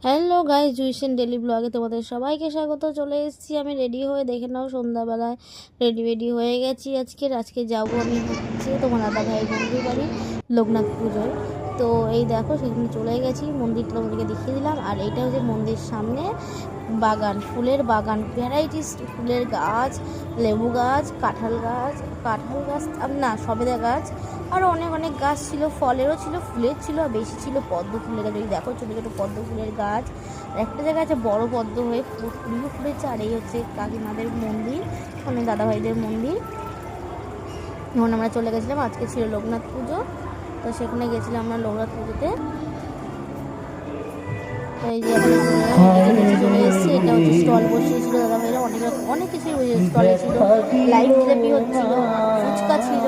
Hello guys, জুইসেন daily ব্লগে তোমাদের সবাইকে স্বাগত। চলে এসেছি আমি রেডি হয়ে, দেখে নাও সন্ধ্যাবেলায় রেডি হয়ে গেছি। আজকে যাবো আমি হচ্ছে তোমার দাদা ভাই বন্ধুর বাড়ি লোকনাথ পুজোয়। তো এই দেখো সেখানে চলে গেছি, মন্দিরটা তোমাদেরকে দেখিয়ে দিলাম। আর এইটা হচ্ছে মন্দির সামনে বাগান, ফুলের বাগান, ভ্যারাইটিস ফুলের গাছ, লেবু গাছ, কাঁঠাল গাছ না সবেদা গাছ, আরও অনেক অনেক গাছ ছিল, ফলেরও ছিল, ফুলের ছিল, আর বেশি ছিল পদ্ম ফুলের গাছ। এই দেখো ছোটো ছোটো পদ্ম ফুলের গাছ। আর একটা জায়গায় আছে বড় পদ্ম হয়ে ফুলও ফুলেছে। আর এই হচ্ছে কাকিমাদের মন্দির, মানে দাদাভাইদের মন্দির। যখন আমরা চলে গেছিলাম, আজকে ছিল লোকনাথ পুজো, তো সেখানে গেছিলাম আমরা লোকনাথ পুজোতে। তো এই যে চলে এসেছি। এটা হচ্ছে স্টল বসিয়েছিল দাদাভাইরা, অনেক কিছুই স্টলে ছিল। লাইভ জিলাপি হচ্ছিল, ফুচকা ছিল,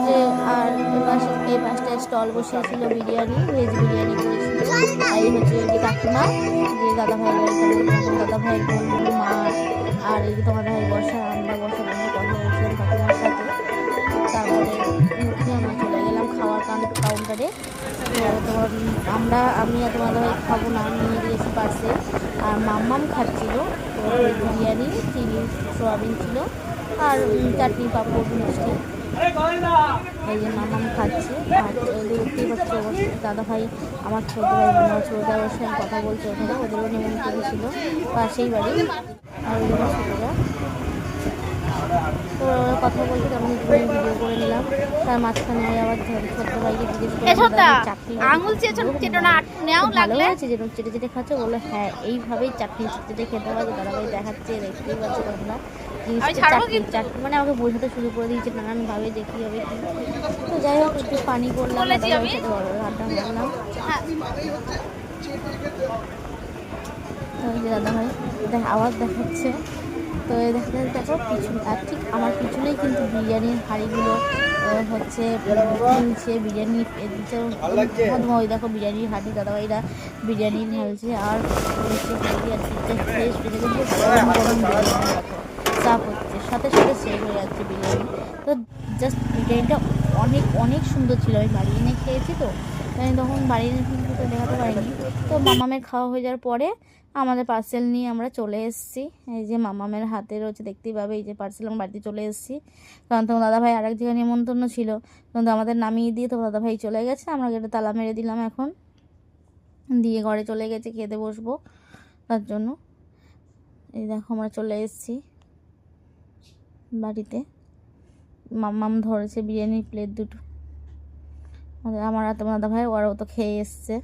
যে আর এই পাশটায় স্টল বসিয়েছিল বিরিয়ানি, ভেজ বিরিয়ানি করেছিল। আর এই হচ্ছে যে কাকিমা, যে দাদাভাইয়ের বন্ধু মা, আর এই যে তোমার ভাই বসা, আমরা বসে কথা বলছিলাম কাকিমার সাথে। তারপরে আমরা চলে গেলাম খাওয়ার কাউন্টারে। তোমার আমি আর তোমার ভাই খাবো না, নিয়ে দিয়েছি পার্সেল। আর মাম্মাম খাচ্ছিল তো বিরিয়ানি, চিলি সোয়াবিন ছিল, আর চাটনি পাঁপড় মিষ্টি। এই যে মামাম খাচ্ছে। আর দেখতেই পাচ্ছি দাদা ভাই, আমার ছোটো ভাই ছোটো ভাইয়ের সঙ্গে কথা বলছে ওখানে, ওদেরও নিমন্ত্রণ ছিল পাশেই বাড়ি। আর ওদের ছোটোরা তো কথা বলতে তেমন ভিডিও করে নিলাম। তার মাঝখানে আবার ছোট্ট ভাইকে জিজ্ঞেস করে চাকরি ভালো হয়েছে, যেরকম চেটে চেটে খাচ্ছে। বললো হ্যাঁ, এইভাবেই চাটনি চেটে খেতে হবে। দাদা ভাই দেখাচ্ছে, দেখতেই পাচ্ছে তোমরা চাটনি মানে আমাকে বোঝাতে শুরু করে দিয়েছে নানানভাবে যে কী হবে কি। তো যাই হোক, একটু পানি করলাম, দাদা ভাইয়ের সাথে আড্ডা মারলাম। দাদা ভাই আওয়াজ দেখাচ্ছে। তো দেখো পিছনে, আর ঠিক আমার পিছনেই কিন্তু বিরিয়ানির হাঁড়িগুলো হচ্ছে ঢালছে বিরিয়ানি দিচ্ছে। ওই দেখো বিরিয়ানির হাঁড়ি, দাদাভাইরা বিরিয়ানি ঢালছে। আর হচ্ছে ফ্রেশ গরম গরম বিরিয়ানি দেখো সাফ হচ্ছে, সাথে সাথে সেভ হয়ে যাচ্ছে বিরিয়ানি। তো জাস্ট বিরিয়ানিটা অনেক অনেক সুন্দর ছিল। আমি বাড়ি এনে খেয়েছি, তো আমি তখন বাড়ি এনে কিন্তু দেখাতে পারিনি। তো মামামের খাওয়া হয়ে যাওয়ার পরে আমাদের পার্সেল নিয়ে আমরা চলে এসেছি। এই যে মামামের হাতে রয়েছে, দেখতেই পাবে। এই যে পার্সেল আমার বাড়িতে চলে এসেছি, কারণ তোমার দাদাভাই আর এক জায়গায় নিমন্ত্রণ ছিল, কিন্তু আমাদের নামিয়ে দিয়ে তোমার দাদাভাই চলে গেছে। আমরা গেটে তালা মেরে দিলাম, এখন দিয়ে ঘরে চলে গেছে, খেতে বসবো তার জন্য। এই দেখো আমরা চলে এসেছি বাড়িতে। মামাম ধরেছে বিরিয়ানির প্লেট দুটো, আমার আর তোমার দাদাভাই, ওরাও তো খেয়ে এসছে।